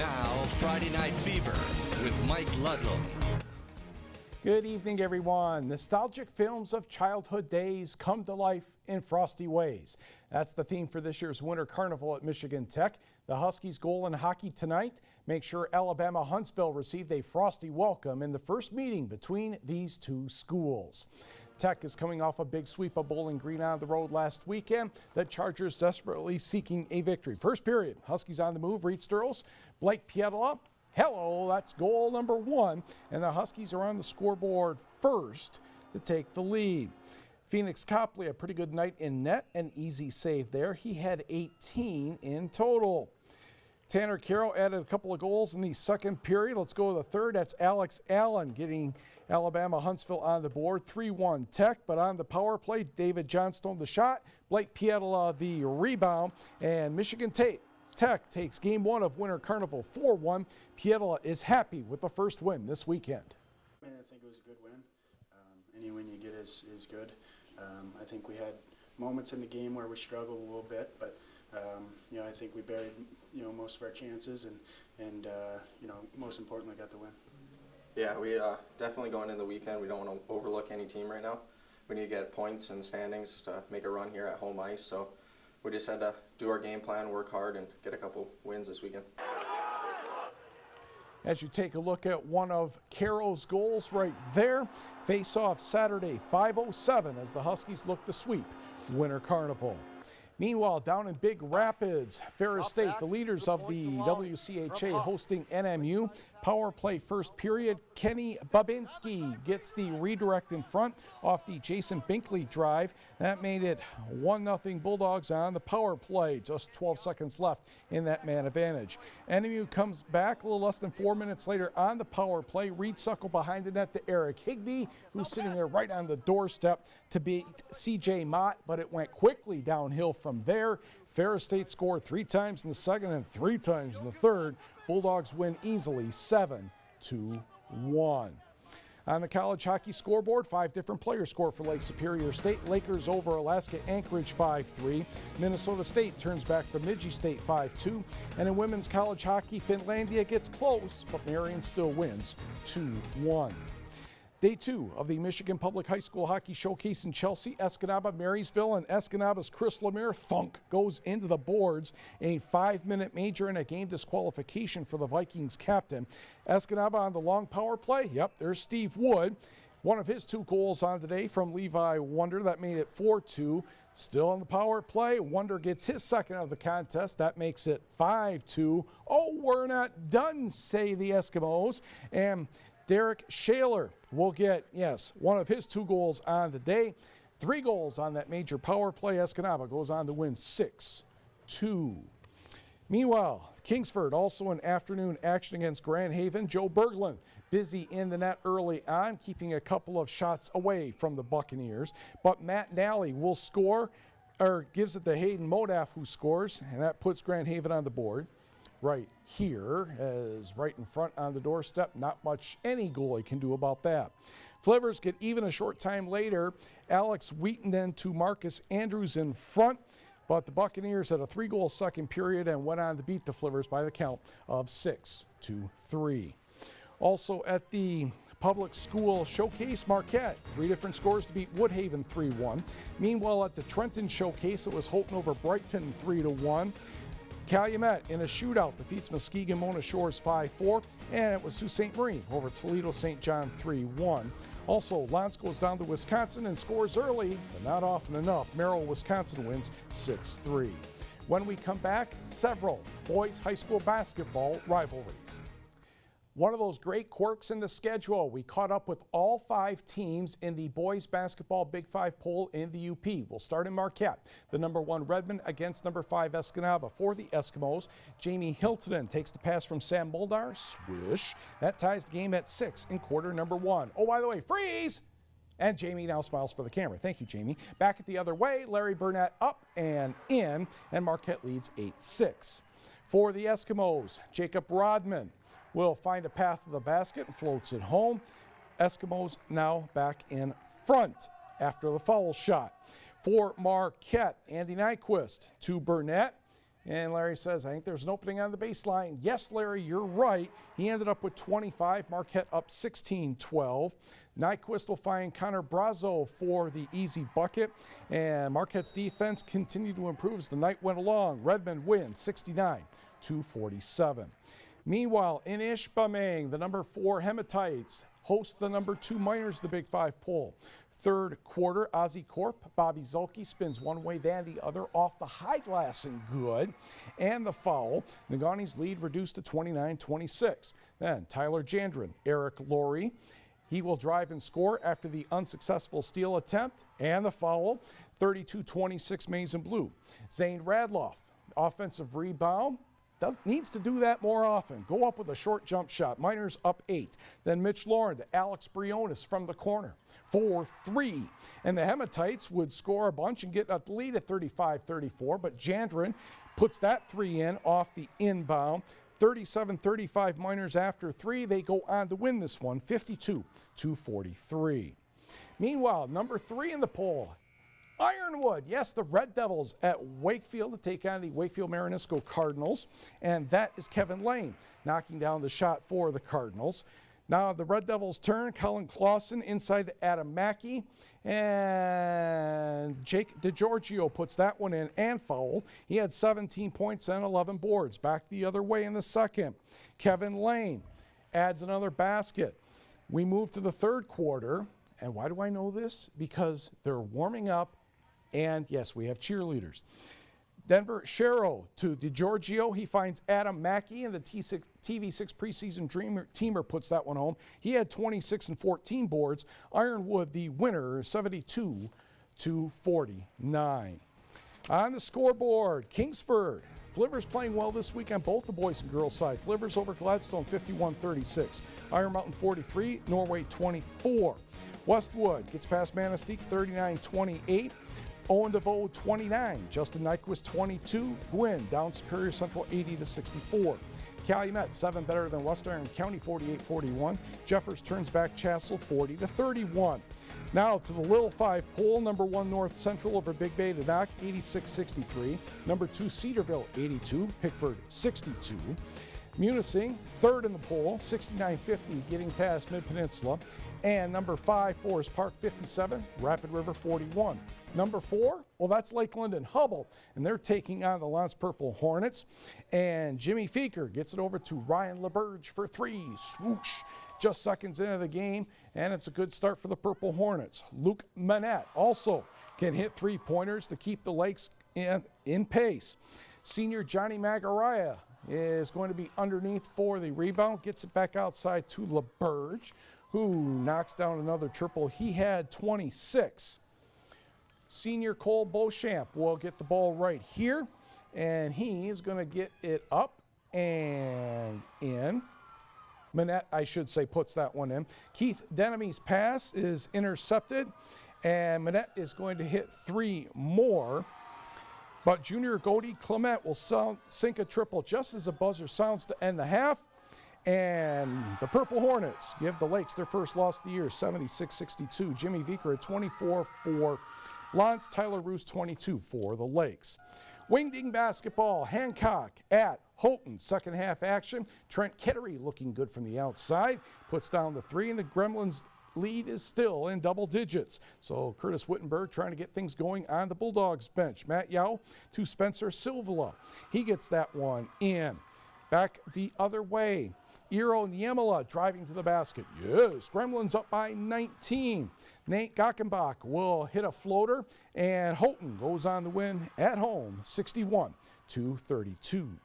Now, Friday Night Fever with Mike Ludlam. Good evening, everyone. Nostalgic films of childhood days come to life in frosty ways. That's the theme for this year's Winter Carnival at Michigan Tech. The Huskies goal in hockey tonight. Make sure Alabama Huntsville received a frosty welcome in the first meeting between these two schools. Tech is coming off a big sweep of Bowling Green on the road last weekend. The Chargers desperately seeking a victory. First period, Huskies on the move, reach Sturls. Blake Pietila. Hello, that's goal number 1, and the Huskies are on the scoreboard first to take the lead. Phoenix Copley, a pretty good night in net, an easy save there. He had 18 in total. Tanner Carroll added a couple of goals in the second period. Let's go to the third. That's Alex Allen getting Alabama Huntsville on the board. 3-1 Tech, but on the power play, David Johnstone the shot, Blake Pietila the rebound, and Michigan Tech takes game 1 of Winter Carnival 4-1. Pietila is happy with the first win this weekend. I think it was a good win. Any win you get is good. I think we had moments in the game where we struggled a little bit, but I think we buried most of our chances and most importantly got the win. Yeah, we definitely going into the weekend. We don't want to overlook any team right now. We need to get points in the standings to make a run here at home ice. So we just had to do our game plan, work hard, and get a couple wins this weekend. As you take a look at one of Carroll's goals right there, face-off Saturday, 5:07 as the Huskies look to sweep Winter Carnival. Meanwhile, down in Big Rapids, Ferris State, the leaders of the WCHA hosting NMU. Power play first period. Kenny Babinski gets the redirect in front off the Jason Binkley drive. That made it 1-0 Bulldogs on the power play. Just 12 seconds left in that man advantage. NMU comes back a little less than 4 minutes later on the power play. Reed Suckle behind the net to Eric Higbee, who's sitting there right on the doorstep to beat CJ Mott, but it went quickly downhill from there. Ferris State scored 3 times in the second and 3 times in the third. Bulldogs win easily 7-1. On the college hockey scoreboard, 5 different players score for Lake Superior State. Lakers over Alaska Anchorage 5-3. Minnesota State turns back Bemidji State 5-2. And in women's college hockey, Finlandia gets close, but Marion still wins 2-1. Day 2 of the Michigan Public High School Hockey Showcase in Chelsea. Escanaba, Marysville, and Escanaba's Chris Lemire thunk goes into the boards. A 5-minute major and a game disqualification for the Vikings captain. Escanaba on the long power play. Yep, there's Steve Wood. One of his 2 goals on the day from Levi Wonder. That made it 4-2. Still on the power play. Wonder gets his second of the contest. That makes it 5-2. Oh, we're not done, say the Eskimos. And Derek Shaler will get, one of his 2 goals on the day. 3 goals on that major power play. Escanaba goes on to win 6-2. Meanwhile, Kingsford also in afternoon action against Grand Haven. Joe Berglund busy in the net early on, keeping a couple of shots away from the Buccaneers. But Matt Nally will score, or gives it to Hayden Modaf, who scores, and that puts Grand Haven on the board. Right here, as right in front on the doorstep. Not much any goalie can do about that. Flivers get even a short time later. Alex Wheaton then to Marcus Andrews in front. But the Buccaneers had a 3-goal second period and went on to beat the Flivers by the count of 6-3. Also at the Public School Showcase, Marquette, 3 different scores to beat Woodhaven 3-1. Meanwhile at the Trenton Showcase, it was Houghton over Brighton 3-1. Calumet in a shootout defeats Muskegon Mona Shores 5-4, and it was Sault Ste. Marie over Toledo St. John 3-1. Also, Lance goes down to Wisconsin and scores early, but not often enough. Merrill, Wisconsin wins 6-3. When we come back, several boys high school basketball rivalries. One of those great quirks in the schedule, we caught up with all 5 teams in the boys basketball Big 5 poll in the UP. We'll start in Marquette. The number 1 Redmond against number 5 Escanaba. For the Eskimos, Jamie Hiltonen takes the pass from Sam Muldar. Swish. That ties the game at 6 in quarter number 1. Oh, by the way, freeze! And Jamie now smiles for the camera. Thank you, Jamie. Back it the other way, Larry Burnett up and in, and Marquette leads 8-6. For the Eskimos, Jacob Rodman will find a path to the basket and floats it home. Eskimos now back in front after the foul shot. For Marquette, Andy Nyquist to Burnett, And Larry says, I think there's an opening on the baseline. Yes, Larry, you're right. He ended up with 25. Marquette up 16-12. Nyquist will find Connor Brazo for the easy bucket. And Marquette's defense continued to improve as the night went along. Redmond wins 69-47. Meanwhile, in Ishpeming, the number 4 Hematites host the number 2 Miners, the Big 5 poll. Third quarter, Ozzie Corp, Bobby Zolke spins one way, then the other off the high glass and good. And the foul. Negauni's lead reduced to 29-26. Then Tyler Jandrin, Eric Laurie. He will drive and score after the unsuccessful steal attempt and the foul. 32-26 Maize and Blue. Zane Radloff, offensive rebound. Needs to do that more often. Go up with a short jump shot. Miners up 8. Then Mitch Lauren to Alex Briones from the corner for 3. And the Hematites would score a bunch and get a lead at 35-34, but Jandrin puts that 3 in off the inbound. 37-35 Miners after 3. They go on to win this one, 52-43. Meanwhile, number 3 in the poll, Ironwood, yes, the Red Devils at Wakefield to take on the Wakefield Marinisco Cardinals, and that is Kevin Lane knocking down the shot for the Cardinals. Now the Red Devils turn, Colin Clausen inside to Adam Mackey, and Jake DiGiorgio puts that one in and fouled. He had 17 points and 11 boards. Back the other way in the second. Kevin Lane adds another basket. We move to the third quarter, and why do I know this? Because they're warming up. And yes, we have cheerleaders. Denver Sherrow to DiGiorgio. He finds Adam Mackey, and the TV6 preseason teamer puts that one home. He had 26 and 14 boards. Ironwood, the winner, 72-49. On the scoreboard, Kingsford. Flivers playing well this week on both the boys and girls side. Flivers over Gladstone 51-36. Iron Mountain 43, Norway 24. Westwood gets past Manistee 39-28. Owen DeVoe 29, Justin Nyquist 22, Gwinn down Superior Central 80-64. Calumet 7 better than West Iron County 48-41. Jeffers turns back Chassell 40-31. Now to the Little 5 poll, number 1 North Central over Big Bay to knock 86-63. Number 2 Cedarville 82, Pickford 62. Munising, third in the poll, 69-50, getting past Mid-Peninsula. And number 5, Forest Park 57, Rapid River 41. Number 4, well, that's Lake Linden Hubble, and they're taking on the Lance Purple Hornets. And Jimmy Feeker gets it over to Ryan LeBurge for 3. Swoosh, just seconds into the game, and it's a good start for the Purple Hornets. Luke Manette also can hit 3-pointers to keep the Lakes in pace. Senior Johnny Magaraya is going to be underneath for the rebound, gets it back outside to LeBurge, who knocks down another triple. He had 26. Senior Cole Beauchamp will get the ball right here, and he's going to get it up and in. Manette, I should say, puts that one in. Keith Denomy's pass is intercepted, and Manette is going to hit 3 more. But Junior Godey Clement will sink a triple just as the buzzer sounds to end the half. And the Purple Hornets give the Lakes their first loss of the year, 76-62. Jimmy Veeker at 24 for Lance, Tyler Roos 22 for the Lakes. Wingding basketball, Hancock at Houghton, second half action. Trent Kittery looking good from the outside, puts down the 3, and the Gremlins lead is still in double digits. So Curtis Wittenberg trying to get things going on the Bulldogs bench. Matt Yao to Spencer Silvela. He gets that one in. Back the other way. Eero Niemela driving to the basket. Yes, Gremlins up by 19. Nate Gockenbach will hit a floater, and Houghton goes on to win at home, 61-32.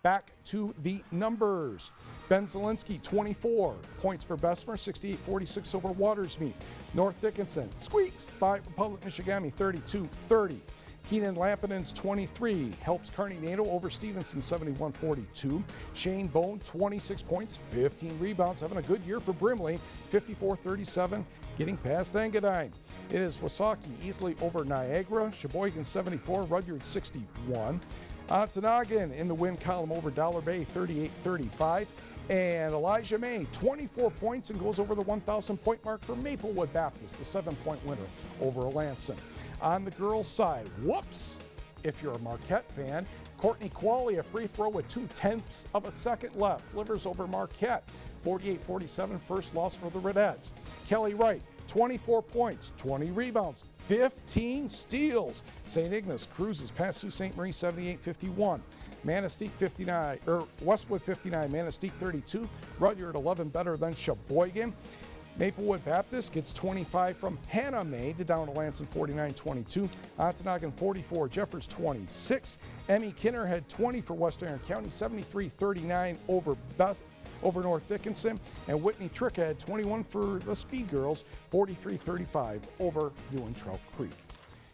Back to the numbers. Ben Zielinski, 24 points for Bessemer, 68-46 over Watersmeet. North Dickinson squeaks by Republic Michigami, 32-30. Keenan Lampinen's 23 helps Kearney Nato over Stevenson, 71-42. Shane Bone, 26 points, 15 rebounds, having a good year for Brimley, 54-37, getting past Engadine. It is Wasaki easily over Niagara, Cheboygan 74, Rudyard 61. Ontonagon in the win column over Dollar Bay, 38-35. And Elijah May, 24 points and goes over the 1,000-point mark for Maplewood Baptist, the 7-point winner over Alanson. On the girls' side, whoops, if you're a Marquette fan. Courtney Qualley, a free throw with 0.2 of a second left, delivers over Marquette. 48-47, first loss for the Rodettes. Kelly Wright, 24 points, 20 rebounds, 15 steals. St. Ignace cruises past Sault Ste. Marie 78-51. Manistee 59, or Westwood 59, Manistee 32. Rudyard 11 better than Cheboygan. Maplewood Baptist gets 25 from Hannah May to down Alanson 49-22. Ontonagon 44, Jeffers 26. Emmy Kinner had 20 for West Iron County, 73-39 over North Dickinson. And Whitney Tricka had 21 for the Speed Girls, 43-35 over Ewan Trout Creek.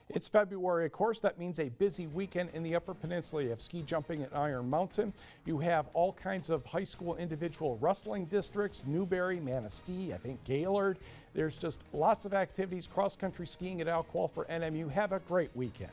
It's February, of course. That means a busy weekend in the Upper Peninsula. You have ski jumping at Iron Mountain. You have all kinds of high school individual wrestling districts, Newberry, Manistee, I think Gaylord. There's just lots of activities, cross-country skiing at Alqual for NMU. Have a great weekend.